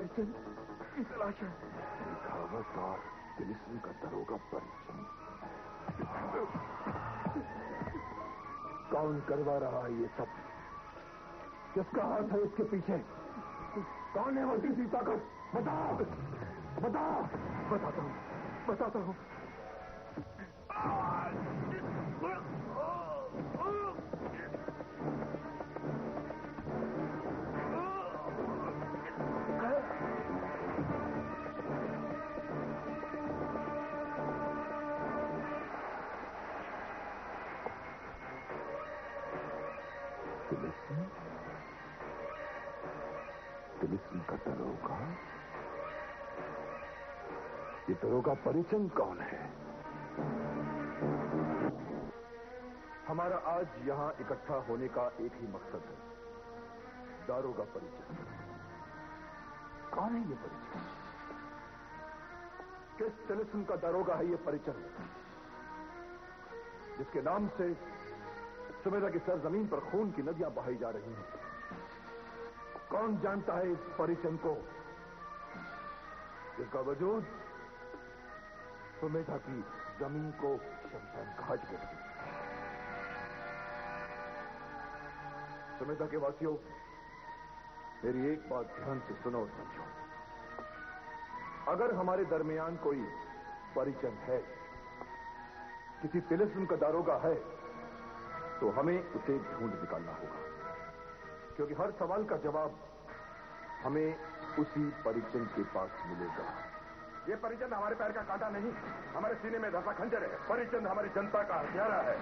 परिचंद की तलाश है। लिखावट और तिलिस्म का दरोगा परिचंद। कौन करवा रहा है ये सब? किसका हाथ है इसके पीछे? कौन है वो तीसरी ताकत? बताओ बताओ। बताता हूं। तिलिस्म का दरोगा? ये दरोगा परिचंद कौन है? हमारा आज यहां इकट्ठा होने का एक ही मकसद है, दारोगा परिचंद। कौन है ये परिचंद? किस तिलिस्म का दारोगा है ये परिचंद, जिसके नाम से सुमेधा की सरजमीन पर खून की नदियां बहाई जा रही हैं? कौन जानता है इस परिचंद को, जिसका वजूद सुमेधा की जमीन को शमशान घाट कहती है? सुमेधा के वासियों, मेरी एक बात ध्यान से सुनो और समझो। अगर हमारे दरमियान कोई परिचंद है, किसी तिलिस्म का दारोगा है, तो हमें उसे ढूंढ निकालना होगा, क्योंकि हर सवाल का जवाब हमें उसी परिचंद के पास मिलेगा। ये परिचंद हमारे पैर का कांटा नहीं, हमारे सीने में धसा खंजर है। परिचंद हमारी जनता का हथियारा है।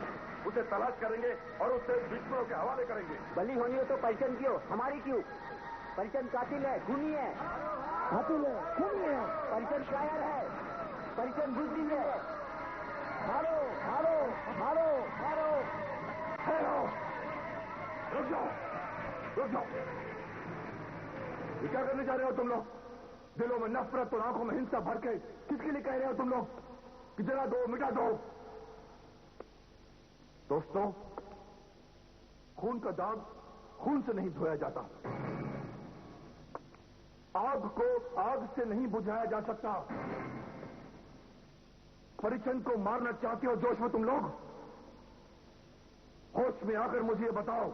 उसे तलाश करेंगे और उसे दुश्मनों के हवाले करेंगे। बली होनी हो तो परिचंद की हो, हमारी क्यों? परिचंद कातिल है, खूनी है। कातिल है, खूनी है। परिचंद शायर है, परिचंद बुजदिल है। मारो मारो मारो मारो। ठहरो, रुक जाओ, रुक जाओ। ये क्या करने जा रहे हो तुम लोग? दिलों में नफरत और आंखों में हिंसा भर के किसके लिए कह रहे हो तुम लोग कि जला दो, मिटा दो? दोस्तों, खून का दाग खून से नहीं धोया जाता, आग को आग से नहीं बुझाया जा सकता। परिचंद को मारना चाहते हो जोश में तुम लोग? होश में आकर मुझे ये बताओ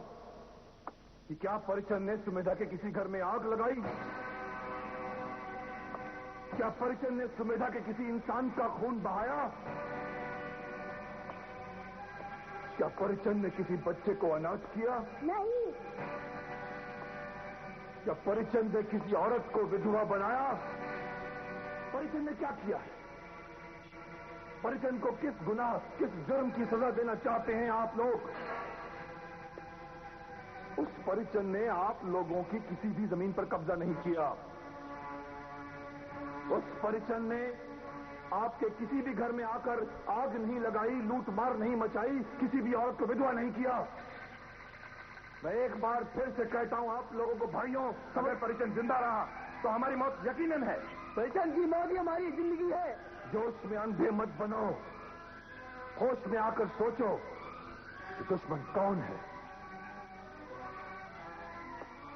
कि क्या परिचंद ने सुमेधा के किसी घर में आग लगाई? क्या परिचंद ने सुमेधा के किसी इंसान का खून बहाया? क्या परिचंद ने किसी बच्चे को अनाथ किया? नहीं। क्या परिचंद ने किसी औरत को विधवा बनाया? परिचंद ने क्या किया है? परिचंद को किस गुनाह, किस जुर्म की सजा देना चाहते हैं आप लोग? उस परिचंद ने आप लोगों की किसी भी जमीन पर कब्जा नहीं किया। उस परिचंद ने आपके किसी भी घर में आकर आग नहीं लगाई, लूट मार नहीं मचाई, किसी भी औरत को विधवा नहीं किया। मैं एक बार फिर से कहता हूं आप लोगों को, भाइयों, अगर परिचंद जिंदा रहा तो हमारी मौत यकीनन है। परिचंद की मौत ही हमारी जिंदगी है। जोश में अंधे मत बनो, होश में आकर सोचो कि दुश्मन कौन है।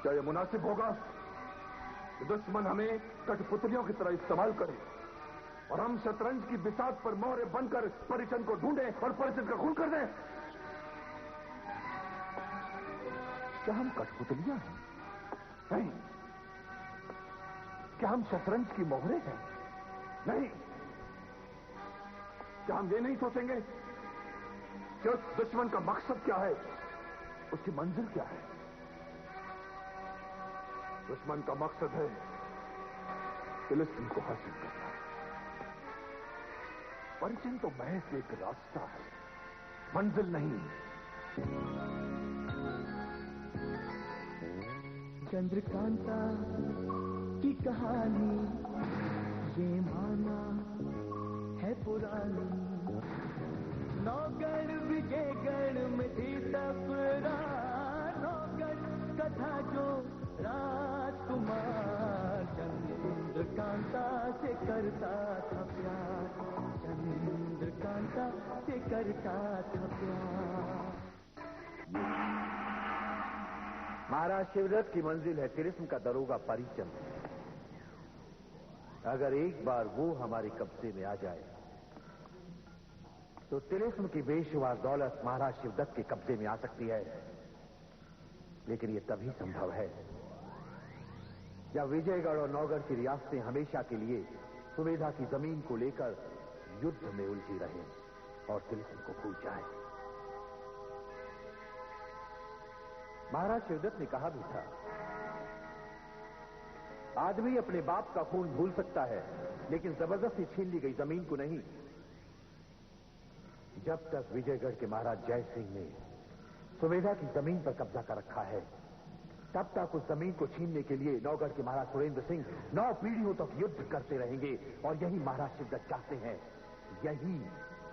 क्या यह मुनासिब होगा कि दुश्मन हमें कठपुतलियों की तरह इस्तेमाल करे और हम शतरंज की बिसात पर मोहरे बनकर परिचंद को ढूंढें और परिचंद का खून कर दें? क्या हम कठपुतलियां हैं? नहीं। क्या हम शतरंज की मोहरे हैं? नहीं। क्या हम ये नहीं सोचेंगे कि उस दुश्मन का मकसद क्या है, उसकी मंजिल क्या है? दुश्मन का मकसद है तिलिस्म को हासिल करना। परिचंद तो महज एक रास्ता है, मंजिल नहीं। चंद्रकांता की कहानी ये माना है पुरानी। नौगढ़ विजयगढ़ में थी तकरार, नौगढ़ कथा जो राजकुमार चंद्रकांता से करता था प्यार, चंद्रकांता से करता था प्यार। महाराज शिवदत्त की मंजिल है तिलिस्म का दरोगा परिचंद। अगर एक बार वो हमारे कब्जे में आ जाए तो तिलिस्म की बेशुमार दौलत महाराज शिवदत्त के कब्जे में आ सकती है। लेकिन यह तभी संभव है जब विजयगढ़ और नौगढ़ की रियासतें हमेशा के लिए सुमेधा की जमीन को लेकर युद्ध में उलझी रहें और तिलिस्म को भूल जाए। महाराज शिवदत्त ने कहा भी था, आदमी अपने बाप का खून भूल सकता है लेकिन जबरदस्ती छीन ली गई जमीन को नहीं। जब तक विजयगढ़ के महाराज जय सिंह ने सुमेधा की जमीन पर कब्जा कर रखा है, तब तक उस जमीन को छीनने के लिए नौगढ़ के महाराज सुरेंद्र सिंह 9 पीढ़ियों तक युद्ध करते रहेंगे। और यही महाराज शिवदत्त चाहते हैं, यही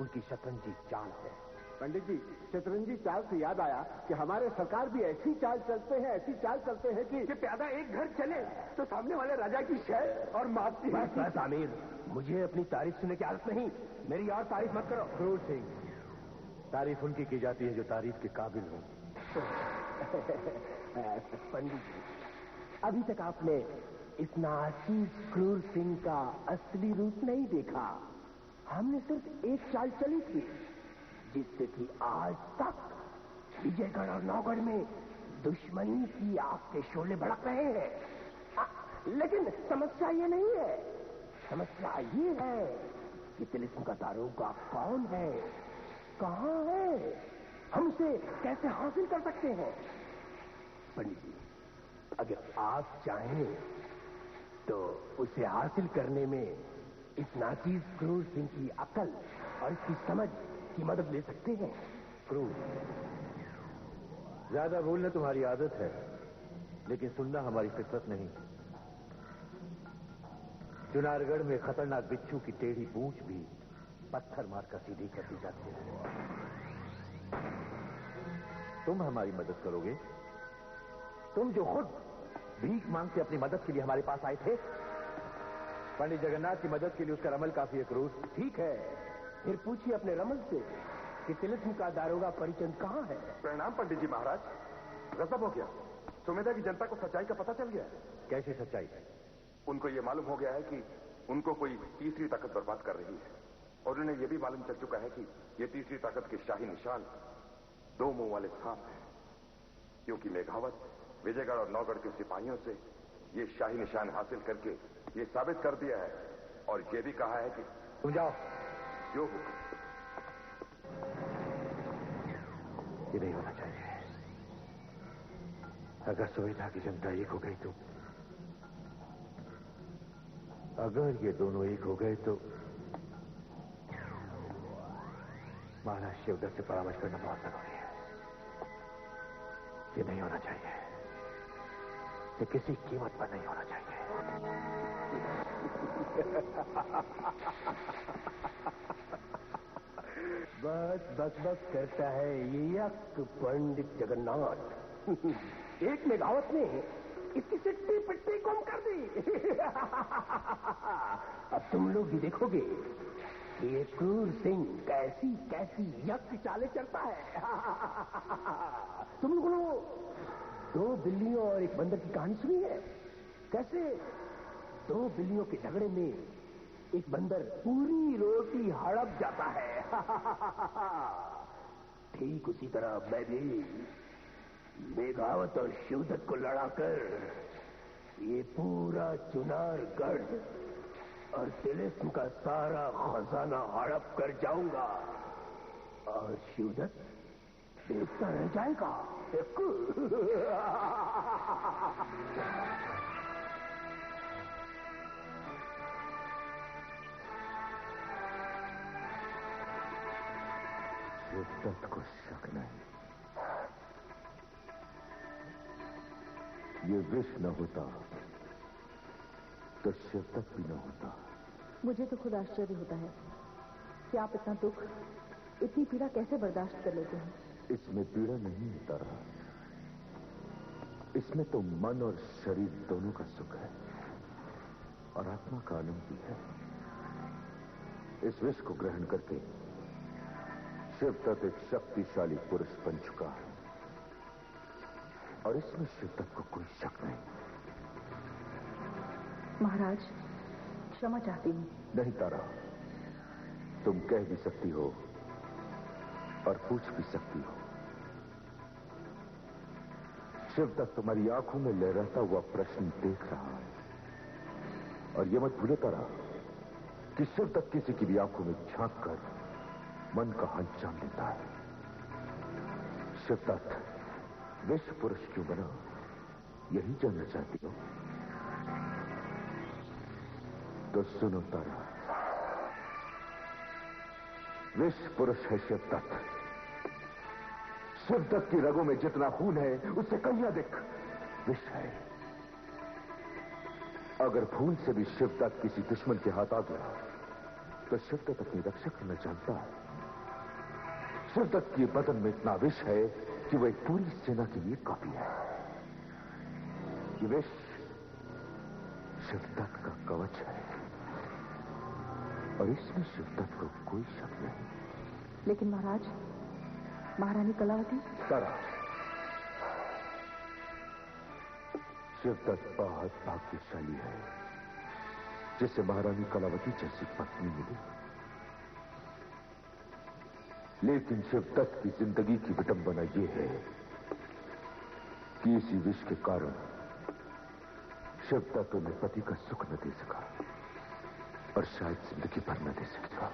उनकी शतरंजी चाल है। पंडित जी, शतरंजी चाल से याद आया कि हमारे सरकार भी ऐसी चाल चलते हैं, ऐसी चाल चलते हैं कि प्यादा एक घर चले तो सामने वाले राजा की शय और माफ की। बस आमिर, मुझे अपनी तारीफ सुनने की आदत नहीं। मेरी और तारीफ मत करो। क्रूर सिंह, तारीफ उनकी की जाती है जो तारीफ के काबिल हो। पंडित जी, अभी तक आपने इस नाचीज क्रूर सिंह का असली रूप नहीं देखा। हमने सिर्फ एक चाल चली थी जिससे कि आज तक विजयगढ़ और नौगढ़ में दुश्मनी की आग के शोले भड़क रहे हैं। लेकिन समस्या ये नहीं है, समस्या ये है कि तिलिस्म का दारोगा कौन है, कहां है, हम उसे कैसे हासिल कर सकते हैं। पंडित जी, अगर आप चाहें तो उसे हासिल करने में इस नाचीज क्रूर सिंह की अकल और इसकी समझ की मदद ले सकते हैं। क्रूर, ज्यादा बोलना तुम्हारी आदत है लेकिन सुनना हमारी फितरत नहीं। चुनारगढ़ में खतरनाक बिच्छू की टेढ़ी पूंछ भी पत्थर मारकर सीधी कर दी जाती है। तुम हमारी मदद करोगे? तुम जो खुद भीख मांगते अपनी मदद के लिए हमारे पास आए थे। पंडित जगन्नाथ की मदद के लिए उसका रमल काफी है। क्रूर, ठीक है, फिर पूछिए अपने रमल से कि तिलिस्म का दारोगा परिचंद कहां है। प्रणाम पंडित जी महाराज, गजब हो गया। सुमेधा की जनता को सच्चाई का पता चल गया है। कैसी सच्चाई? उनको ये मालूम हो गया है कि उनको कोई तीसरी ताकत बर्बाद कर रही है और उन्हें यह भी मालूम चल चुका है कि ये तीसरी ताकत के शाही निशान 2 मुंह वाले सांप हैं, क्योंकि मेघावत विजयगढ़ और नौगढ़ के सिपाहियों से ये शाही निशान हासिल करके ये साबित कर दिया है और ये भी कहा है कि तुम जाओ। जो हुक्म। ये नहीं होना चाहिए। अगर सुमेधा की जनता एक हो गई तो, अगर ये दोनों एक हो गए तो महाराज शिवदत्त से परामर्श करना बहुत जरूरी है। ये नहीं होना चाहिए, ये किसी कीमत पर नहीं होना चाहिए। बस बस बस करता है ये यक पंडित जगन्नाथ। एक मेघावत ने इसकी सिट्टी पिट्टी गुम कर दी। अब तुम लोग भी देखोगे कि ये क्रूर सिंह कैसी कैसी यक चाले चलता है। तुम लोगों ने 2 बिल्लियों और एक बंदर की कहानी सुनी है? कैसे 2 बिल्लियों के झगड़े में एक बंदर पूरी रोटी हड़प जाता है। ठीक उसी तरह मैं भी मेघावत और शिवदत्त को लड़ाकर ये पूरा चुनारगढ़ और तिलिस्म का सारा खजाना हड़प कर जाऊंगा और शिवदत्त देखता रह जाएगा। शिवदत्त को शक नहीं, ये विष न होता तो शिवदत्त भी न होता। मुझे तो खुद आश्चर्य होता है कि आप इतना दुख, इतनी पीड़ा कैसे बर्दाश्त कर लेते हैं। इसमें पीड़ा नहीं होता रहा, इसमें तो मन और शरीर दोनों का सुख है और आत्मा का आनंद भी है। इस विष को ग्रहण करके शिवदत्त एक शक्तिशाली पुरुष बन चुका है और इसमें शिवदत्त को कोई शक नहीं। महाराज, क्षमा चाहती हूँ। नहीं तारा, तुम कह भी सकती हो और पूछ भी सकती हो। शिवदत्त तुम्हारी आंखों में लहराता हुआ प्रश्न देख रहा है, और यह मत भूले तारा कि शिवदत्त किसी की भी आंखों में झांक कर मन का हाल जान लेता है। शिवदत्त विश्व पुरुष क्यों बना, यही जानना चाहती हो? तो सुनो तारा, विश्व पुरुष है शिवदत्त। शिवदत्त की रगों में जितना खून है उससे कहीं अधिक विष है। अगर भूल से भी शिवदत्त किसी दुश्मन के हाथ आ गया तो शिवदत्त अपनी रक्षा करना जानता है। शिवदत्त के बदन में इतना विष है कि वह एक पूरी सेना के लिए काफी है। ये विष शिवदत्त का कवच है और इसमें शिवदत्त को कोई शक नहीं। लेकिन महाराज, महारानी कलावती? तारा, शिवदत्त बहुत भाग्यशाली है जिसे महारानी कलावती जैसी पत्नी मिली। लेकिन शिवदत्त की जिंदगी की विडंबना यह है कि इसी विष के कारण शिवदत्त उन्हें पति का सुख न दे सका और शायद जिंदगी भर न दे सकेगा।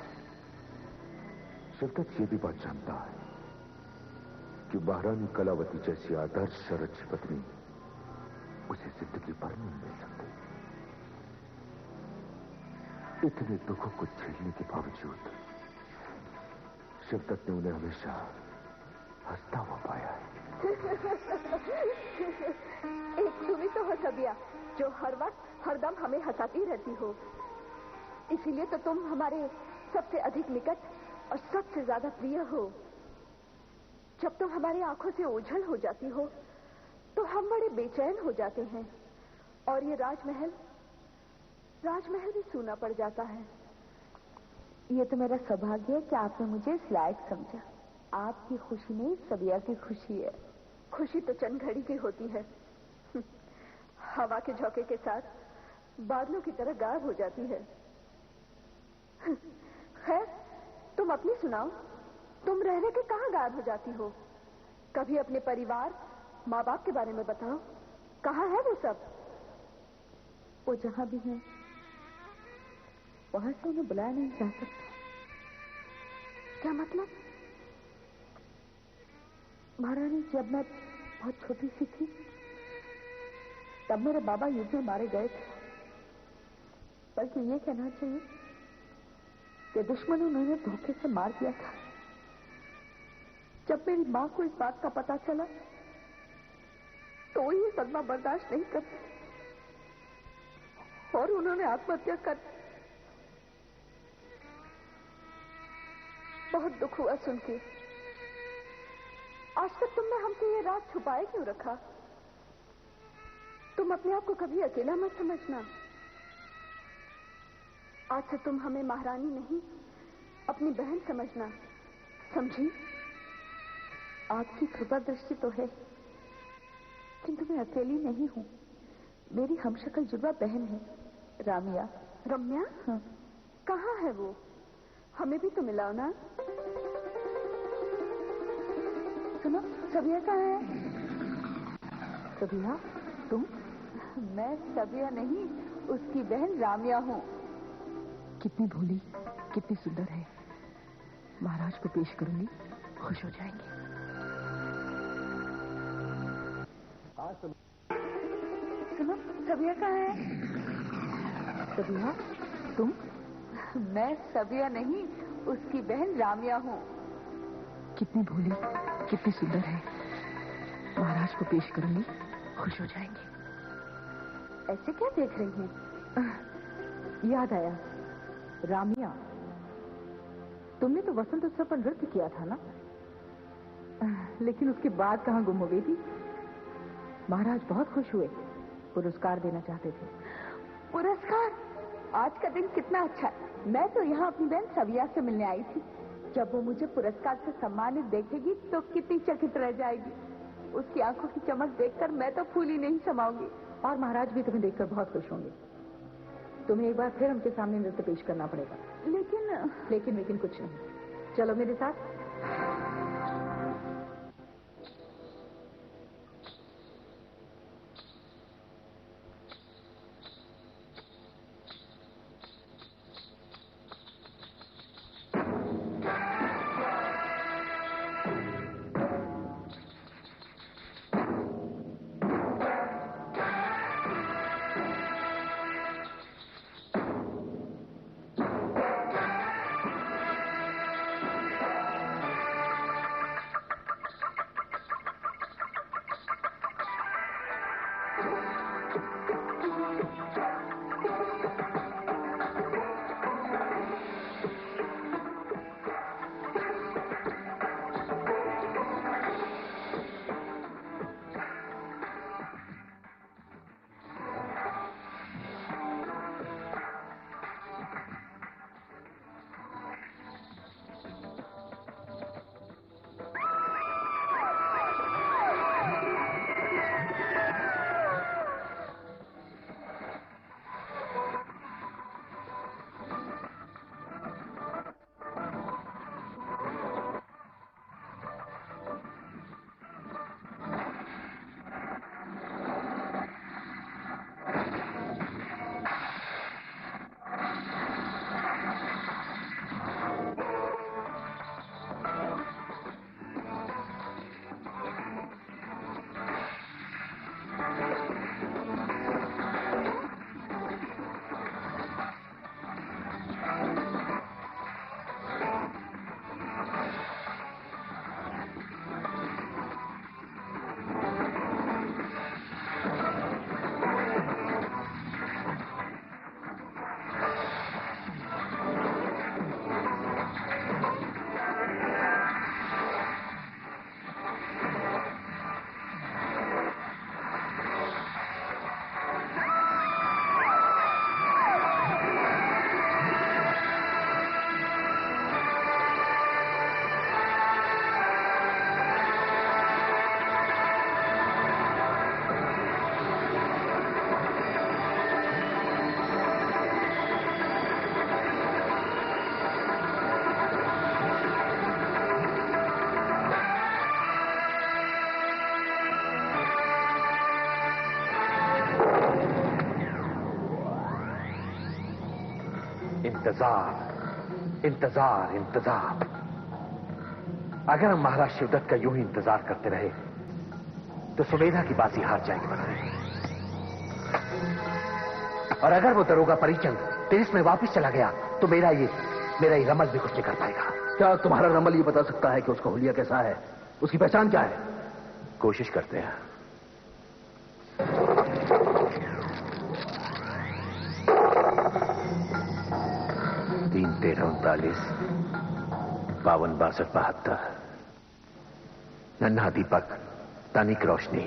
शिवदत्त ये भी बात जानता है कि महारानी कलावती जैसी आदर्श और अच्छी पत्नी उसे जिंदगी भर नहीं मिल सकती। इतने दुखों को झेलने के बावजूद शिवदत्त ने उन्हें हमेशा हंसता हुआ पाया है। एक तुम ही तो हो सबिया, जो हर वक्त हरदम हमें हंसाती रहती हो। इसीलिए तो तुम हमारे सबसे अधिक निकट और सबसे ज्यादा प्रिय हो। जब तुम हमारी आंखों से ओझल हो जाती हो तो हम बड़े बेचैन हो जाते हैं और ये राजमहल भी सूना पड़ जाता है। ये तो मेरा सौभाग्य है कि आपने मुझे इस लायक समझा। आपकी खुशी नहीं, सबिया की खुशी है। खुशी तो चंद घड़ी की होती है, हवा के झोंके के साथ बादलों की तरह गायब हो जाती है। खैर, तुम अपनी सुनाओ, तुम रहने के कहां गायब हो जाती हो? कभी अपने परिवार, माँ बाप के बारे में बताओ। कहां है वो सब? वो जहां भी है वहां से उन्हें बुलाया नहीं जा सकता। क्या मतलब? महारानी, जब मैं बहुत छोटी सी थी तब मेरे बाबा युद्ध में मारे गए थे। बल्कि ये कहना चाहिए कि दुश्मनों ने उन्हें धोखे से मार दिया था। जब मेरी मां को इस बात का पता चला तो ये सदमा बर्दाश्त नहीं कर और उन्होंने आत्महत्या कर। बहुत दुख हुआ सुन के। आज तक तुमने हमसे ये राज छुपाए क्यों रखा? तुम अपने आप को कभी अकेला मत समझना। आज से तुम हमें महारानी नहीं, अपनी बहन समझना, समझी? आपकी कृपा दृष्टि तो है, किंतु मैं अकेली नहीं हूं। मेरी हमशक्ल जुड़वा बहन है, रामिया। रम्या? हाँ। कहाँ है वो? हमें भी तो मिलाओ ना। सुनो, सबिया कहाँ है? सबिया, तुम? मैं सबिया नहीं, उसकी बहन रामिया हूँ। कितनी भोली, कितनी सुंदर है। महाराज को पेश करूंगी, खुश हो जाएंगे। सुनो, सबिया कहाँ है? सबिया, तुम? मैं सबिया नहीं, उसकी बहन रामिया हूँ। कितनी भोली, कितनी सुंदर है। महाराज को पेश करूंगी, खुश हो जाएंगे। ऐसे क्या देख रही हैं? याद आया, रामिया, तुमने तो वसंत उत्सव पर नृत्य किया था ना? लेकिन उसके बाद कहां गुम हो गई थी? महाराज बहुत खुश हुए, पुरस्कार देना चाहते थे। पुरस्कार? आज का दिन कितना अच्छा है। मैं तो यहाँ अपनी बहन सबिया से मिलने आई थी। जब वो मुझे पुरस्कार से सम्मानित देखेगी तो कितनी चकित रह जाएगी। उसकी आंखों की चमक देखकर मैं तो फूली नहीं समाऊंगी। और महाराज भी तुम्हें देखकर बहुत खुश होंगे। तुम्हें एक बार फिर उनके सामने नृत्य पेश करना पड़ेगा। लेकिन कुछ नहीं। चलो मेरे साथ। इंतजार। अगर हम महाराज शिवदत्त का यूं ही इंतजार करते रहे तो सुमेधा की बाजी हार जाएगी महाराज। और अगर वो दरोगा परिचंद तेज में वापस चला गया तो मेरा ये रमल भी कुछ नहीं कर पाएगा। क्या तुम्हारा रमल ये बता सकता है कि उसका हुलिया कैसा है? उसकी पहचान क्या है? कोशिश करते हैं। 3-13-39 52-62 72 नन्हा दीपक तनिक रोशनी